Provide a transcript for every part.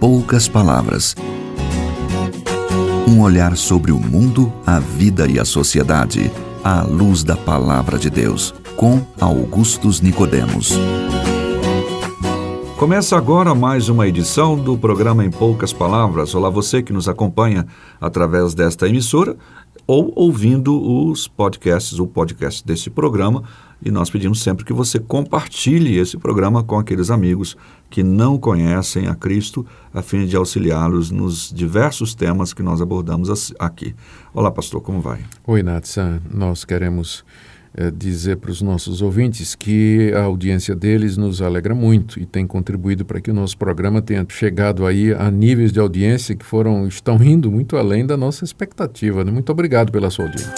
poucas palavras. Um olhar sobre o mundo, a vida e a sociedade, à luz da Palavra de Deus, com Augustus Nicodemos. Começa agora mais uma edição do programa Em Poucas Palavras. Olá, você que nos acompanha através desta emissora ou ouvindo os podcasts, o podcast desse programa. E nós pedimos sempre que você compartilhe esse programa com aqueles amigos que não conhecem a Cristo, a fim de auxiliá-los nos diversos temas que nós abordamos aqui. Olá, pastor, como vai? Oi, Natsan. Nós queremos dizer para os nossos ouvintes que a audiência deles nos alegra muito e tem contribuído para que o nosso programa tenha chegado aí a níveis de audiência que estão indo muito além da nossa expectativa. Muito obrigado pela sua audiência.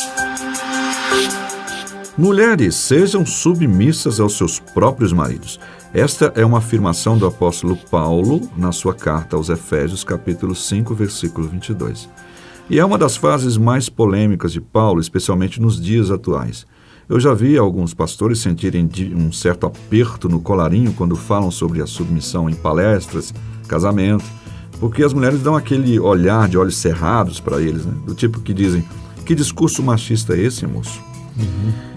Mulheres, sejam submissas aos seus próprios maridos. Esta é uma afirmação do apóstolo Paulo na sua carta aos Efésios, capítulo 5, versículo 22. E é uma das frases mais polêmicas de Paulo, especialmente nos dias atuais. Eu já vi alguns pastores sentirem um certo aperto no colarinho quando falam sobre a submissão em palestras, casamento, porque as mulheres dão aquele olhar de olhos cerrados para eles, né? Do tipo que dizem, que discurso machista é esse, moço?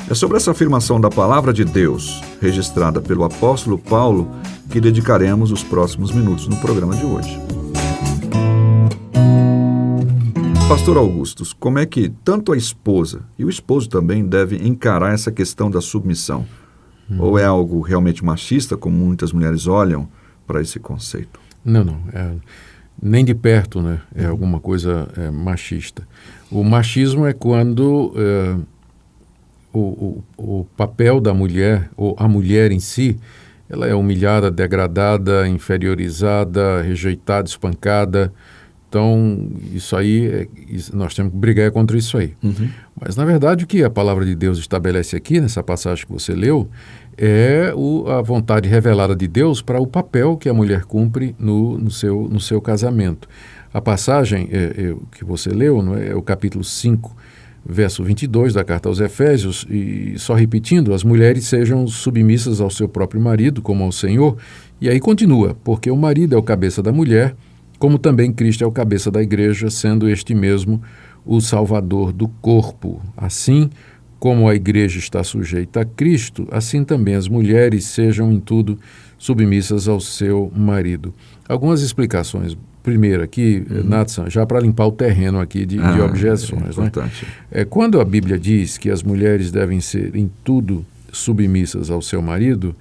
É sobre essa afirmação da palavra de Deus, registrada pelo apóstolo Paulo, que dedicaremos os próximos minutos no programa de hoje. Pastor Augustus, como é que tanto a esposa e o esposo também devem encarar essa questão da submissão? Ou é algo realmente machista, como muitas mulheres olham para esse conceito? Não. Nem de perto, né? É alguma coisa machista. O machismo é quando o papel da mulher, ou a mulher em si, ela é humilhada, degradada, inferiorizada, rejeitada, espancada. Então, isso aí, nós temos que brigar contra isso aí. Mas, na verdade, o que a palavra de Deus estabelece aqui, nessa passagem que você leu, é a vontade revelada de Deus para o papel que a mulher cumpre no seu casamento. A passagem que você leu, não é o capítulo 5, verso 22 da carta aos Efésios, e só repetindo, as mulheres sejam submissas ao seu próprio marido, como ao Senhor, e aí continua, porque o marido é o cabeça da mulher, como também Cristo é o cabeça da igreja, sendo este mesmo o salvador do corpo. Assim como a igreja está sujeita a Cristo, assim também as mulheres sejam em tudo submissas ao seu marido. Algumas explicações. Primeiro aqui, Nathan, já para limpar o terreno aqui de objeções. Quando a Bíblia diz que as mulheres devem ser em tudo submissas ao seu marido,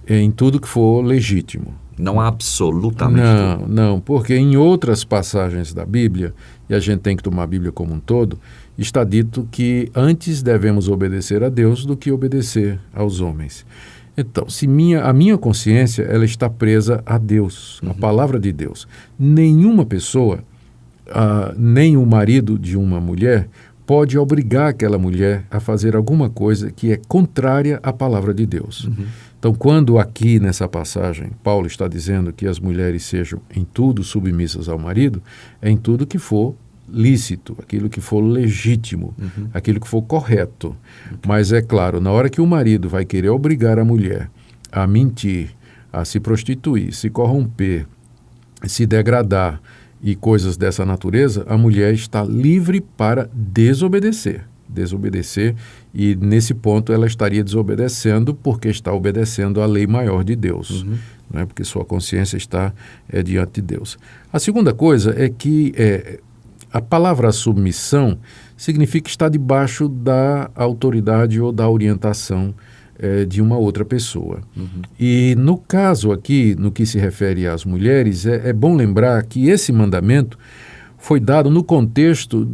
é em tudo que for legítimo. Não absolutamente tudo. Não, porque em outras passagens da Bíblia, e a gente tem que tomar a Bíblia como um todo, está dito que antes devemos obedecer a Deus do que obedecer aos homens. Então, se a minha consciência ela está presa a Deus, a palavra de Deus, nenhuma pessoa, nem o marido de uma mulher, pode obrigar aquela mulher a fazer alguma coisa que é contrária à palavra de Deus. Então, quando aqui nessa passagem Paulo está dizendo que as mulheres sejam em tudo submissas ao marido, é em tudo que for lícito, aquilo que for legítimo, aquilo que for correto. Mas é claro, na hora que o marido vai querer obrigar a mulher a mentir, a se prostituir, se corromper, se degradar e coisas dessa natureza, a mulher está livre para desobedecer, e nesse ponto ela estaria desobedecendo porque está obedecendo à lei maior de Deus, né? Porque sua consciência está diante de Deus. A segunda coisa é que a palavra submissão significa estar debaixo da autoridade ou da orientação de uma outra pessoa. E no caso aqui, no que se refere às mulheres, é bom lembrar que esse mandamento foi dado no contexto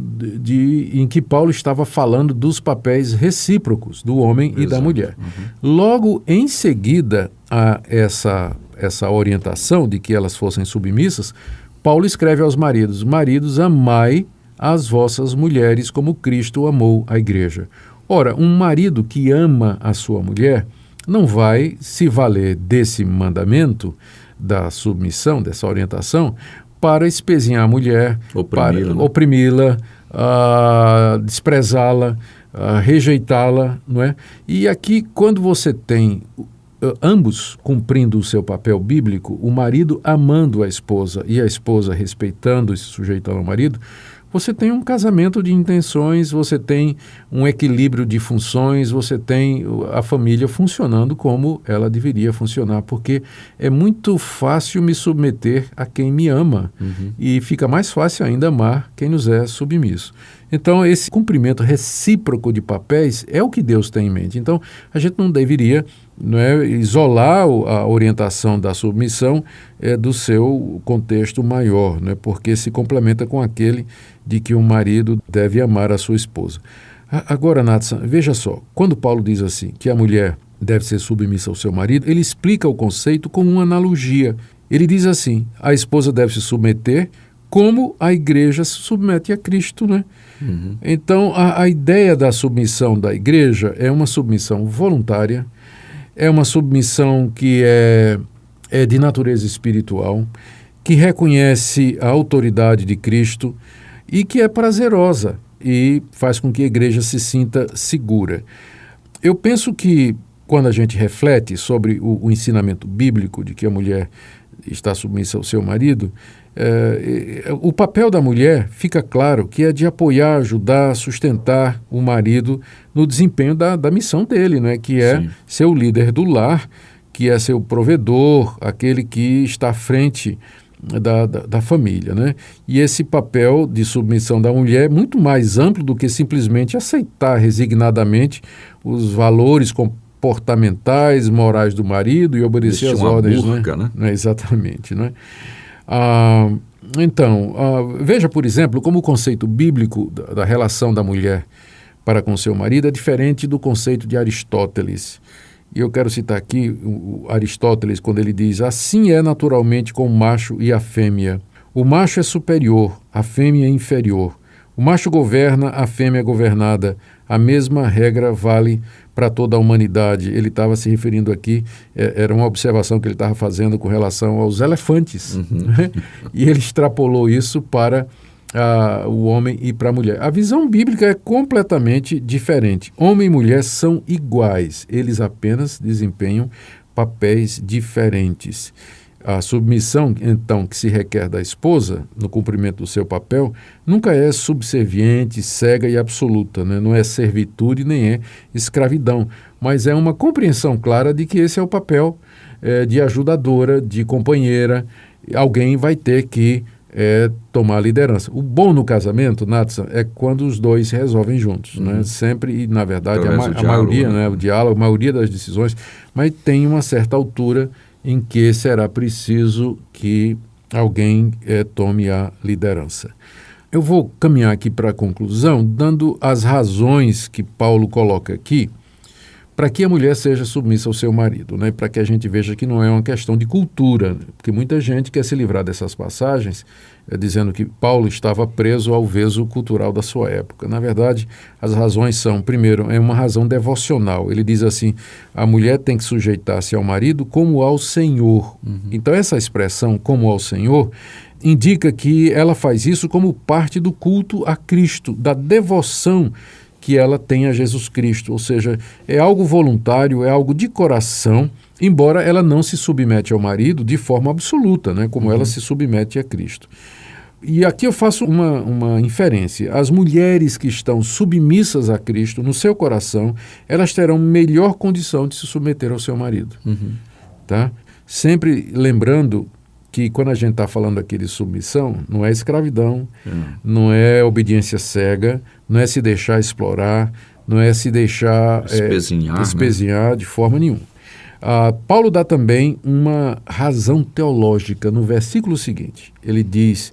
em que Paulo estava falando dos papéis recíprocos do homem e da mulher. Logo em seguida a essa orientação de que elas fossem submissas, Paulo escreve aos maridos: maridos, amai as vossas mulheres como Cristo amou a igreja. Ora, um marido que ama a sua mulher não vai se valer desse mandamento, da submissão, dessa orientação, para espezinhar a mulher, para oprimí-la, desprezá-la, rejeitá-la, não é? E aqui, quando você tem ambos cumprindo o seu papel bíblico, o marido amando a esposa e a esposa respeitando e se sujeitando ao marido, você tem um casamento de intenções, você tem um equilíbrio de funções, você tem a família funcionando como ela deveria funcionar, porque é muito fácil me submeter a quem me ama e fica mais fácil ainda amar quem nos é submisso. Então, esse cumprimento recíproco de papéis é o que Deus tem em mente. Então, a gente não deveria isolar a orientação da submissão do seu contexto maior, porque se complementa com aquele de que o marido deve amar a sua esposa. Agora, Nathan, veja só, quando Paulo diz assim, que a mulher deve ser submissa ao seu marido, ele explica o conceito com uma analogia. Ele diz assim, a esposa deve se submeter como a igreja se submete a Cristo, né? Então, a ideia da submissão da igreja é uma submissão voluntária, é uma submissão que é de natureza espiritual, que reconhece a autoridade de Cristo e que é prazerosa e faz com que a igreja se sinta segura. Eu penso que quando a gente reflete sobre o ensinamento bíblico de que a mulher está submissa ao seu marido, o papel da mulher fica claro que é de apoiar, ajudar, sustentar o marido no desempenho da missão dele, que é Sim. ser o líder do lar, que é ser o provedor, aquele que está à frente da família, E esse papel de submissão da mulher é muito mais amplo do que simplesmente aceitar resignadamente os valores comportamentais, morais do marido e obedecer às ordens. Burca, Exatamente, Então, veja, por exemplo, como o conceito bíblico da relação da mulher para com seu marido é diferente do conceito de Aristóteles. E eu quero citar aqui o Aristóteles quando ele diz: assim é naturalmente com o macho e a fêmea. O macho é superior, a fêmea é inferior. O macho governa, a fêmea é governada. A mesma regra vale para toda a humanidade. Ele estava se referindo aqui, era uma observação que ele estava fazendo com relação aos elefantes. E ele extrapolou isso para o homem e para a mulher. A visão bíblica é completamente diferente. Homem e mulher são iguais, eles apenas desempenham papéis diferentes. A submissão, então, que se requer da esposa no cumprimento do seu papel, nunca é subserviente, cega e absoluta, Não é servitude nem é escravidão, mas é uma compreensão clara de que esse é o papel de ajudadora, de companheira. Alguém vai ter que tomar a liderança. O bom no casamento, Nathan, é quando os dois se resolvem juntos, Sempre, e na verdade, o diálogo, a maioria das decisões, mas tem uma certa altura em que será preciso que alguém tome a liderança. Eu vou caminhar aqui para a conclusão, dando as razões que Paulo coloca aqui para que a mulher seja submissa ao seu marido, para que a gente veja que não é uma questão de cultura, porque muita gente quer se livrar dessas passagens dizendo que Paulo estava preso ao veso cultural da sua época. Na verdade, as razões são, primeiro, é uma razão devocional. Ele diz assim, a mulher tem que sujeitar-se ao marido como ao Senhor. Então, essa expressão, como ao Senhor, indica que ela faz isso como parte do culto a Cristo, da devoção que ela tem a Jesus Cristo, ou seja, é algo voluntário, é algo de coração, embora ela não se submete ao marido de forma absoluta, como ela se submete a Cristo. E aqui eu faço uma inferência. As mulheres que estão submissas a Cristo no seu coração, elas terão melhor condição de se submeter ao seu marido. Tá? Sempre lembrando que quando a gente está falando aqui de submissão, não é escravidão, não é obediência cega, não é se deixar explorar, não é se deixar espezinhar de forma nenhuma. Paulo dá também uma razão teológica no versículo seguinte. Ele diz,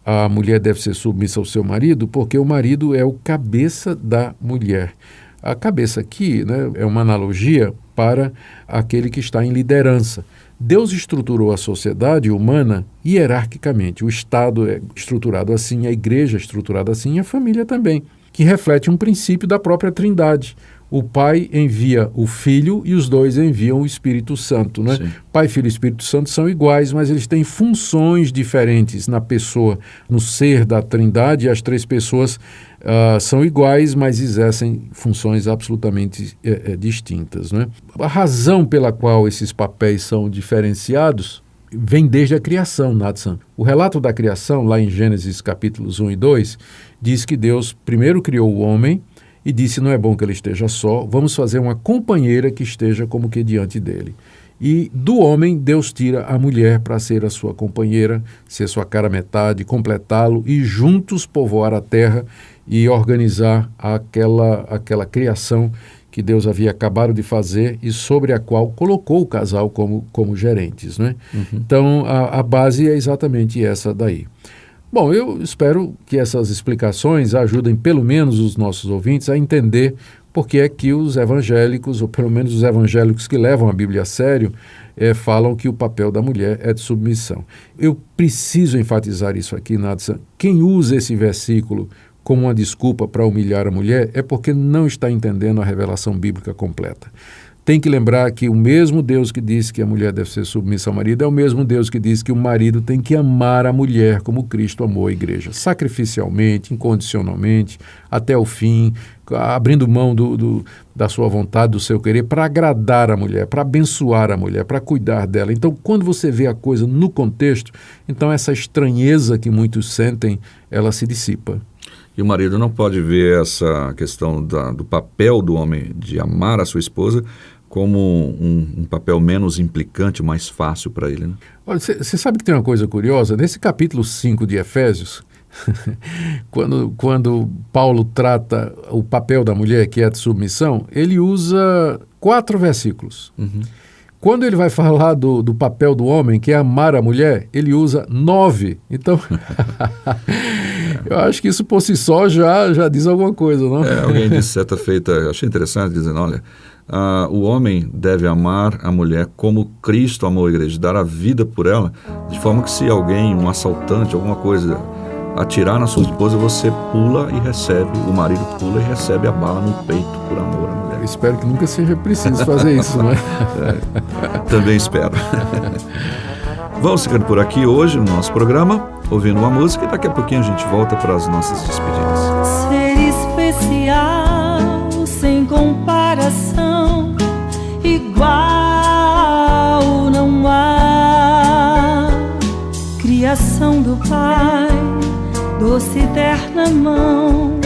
a mulher deve ser submissa ao seu marido porque o marido é o cabeça da mulher. A cabeça aqui é uma analogia para aquele que está em liderança. Deus estruturou a sociedade humana hierarquicamente. O Estado é estruturado assim, a igreja é estruturada assim e a família também, que reflete um princípio da própria Trindade. o Pai envia o Filho e os dois enviam o Espírito Santo, né? Sim. Pai, Filho e Espírito Santo são iguais, mas eles têm funções diferentes na pessoa, no ser da Trindade, e as três pessoas são iguais, mas exercem funções absolutamente distintas, né? A razão pela qual esses papéis são diferenciados vem desde a criação, Natsan. O relato da criação, lá em Gênesis capítulos 1 e 2, diz que Deus primeiro criou o homem e disse: não é bom que ele esteja só, vamos fazer uma companheira que esteja como que diante dele. E do homem, Deus tira a mulher para ser a sua companheira, ser sua cara metade, completá-lo e juntos povoar a terra e organizar aquela criação que Deus havia acabado de fazer e sobre a qual colocou o casal como gerentes, né? Uhum. Então, a base é exatamente essa daí. Bom, eu espero que essas explicações ajudem pelo menos os nossos ouvintes a entender por que é que os evangélicos, ou pelo menos os evangélicos que levam a Bíblia a sério, falam que o papel da mulher é de submissão. Eu preciso enfatizar isso aqui, Natsan. Quem usa esse versículo como uma desculpa para humilhar a mulher é porque não está entendendo a revelação bíblica completa. Tem que lembrar que o mesmo Deus que disse que a mulher deve ser submissa ao marido é o mesmo Deus que diz que o marido tem que amar a mulher como Cristo amou a igreja, sacrificialmente, incondicionalmente, até o fim, abrindo mão da sua vontade, do seu querer, para agradar a mulher, para abençoar a mulher, para cuidar dela. Então, quando você vê a coisa no contexto, então essa estranheza que muitos sentem, ela se dissipa. E o marido não pode ver essa questão do papel do homem de amar a sua esposa como um papel menos implicante, mais fácil para ele, né? Olha, você sabe que tem uma coisa curiosa? Nesse capítulo 5 de Efésios, quando Paulo trata o papel da mulher, que é a de submissão, ele usa 4 versículos. Uhum. Quando ele vai falar do papel do homem, que é amar a mulher, ele usa 9. Então, eu acho que isso por si só já diz alguma coisa, não? Alguém disse certa feita, achei interessante, dizendo, olha, o homem deve amar a mulher como Cristo amou a igreja, dar a vida por ela, de forma que se alguém, um assaltante, alguma coisa, atirar na sua esposa, você pula e recebe, o marido pula e recebe a bala no peito por amor à mulher. Eu espero que nunca seja preciso fazer isso, né? Também espero. Vamos ficando por aqui hoje no nosso programa, ouvindo uma música, e daqui a pouquinho a gente volta para as nossas despedidas. Ser especial, sem comparação, igual não há. Criação do Pai, doce eterna mão,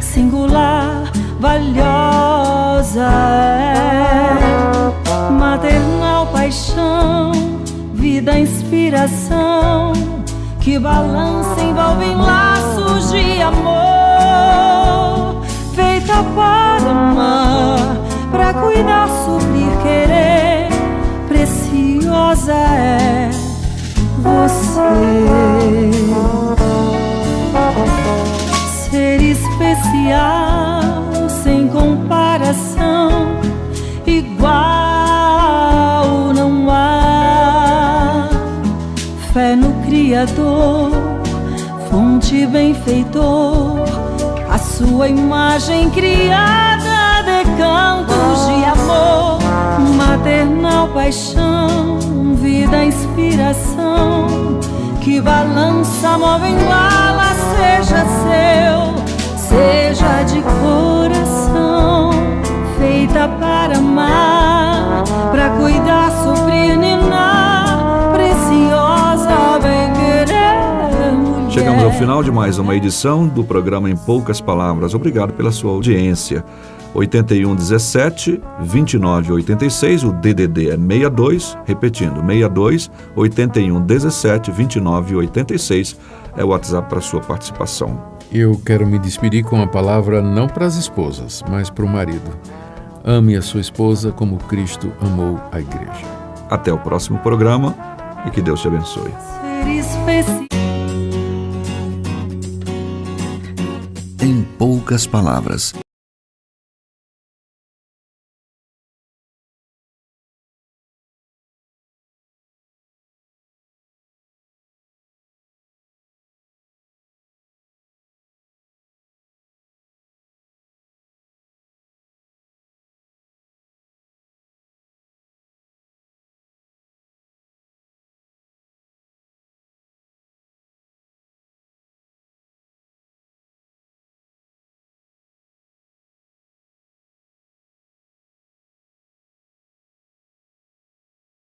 singular, valiosa é. Maternal paixão, vida, inspiração, que balança, envolve em laços de amor. Feita para amar, para cuidar, suprir, querer, preciosa é você. Ser especial, sem comparação, igual não há. Fé no Criador, fonte benfeitor, a sua imagem criada de cantos de amor. Maternal paixão, vida, inspiração, que balança, move, embala, seja seu, seja de coração. Feita para amar, para cuidar, suprir, ninar, preciosa, bem querer, mulher. Chegamos ao final de mais uma edição do programa Em Poucas Palavras. Obrigado pela sua audiência. 8117-2986, o DDD é 62, repetindo, 62 8117 2986 é o WhatsApp para sua participação. Eu quero me despedir com a palavra não para as esposas, mas para o marido. Ame a sua esposa como Cristo amou a igreja. Até o próximo programa e que Deus te abençoe. Em poucas palavras.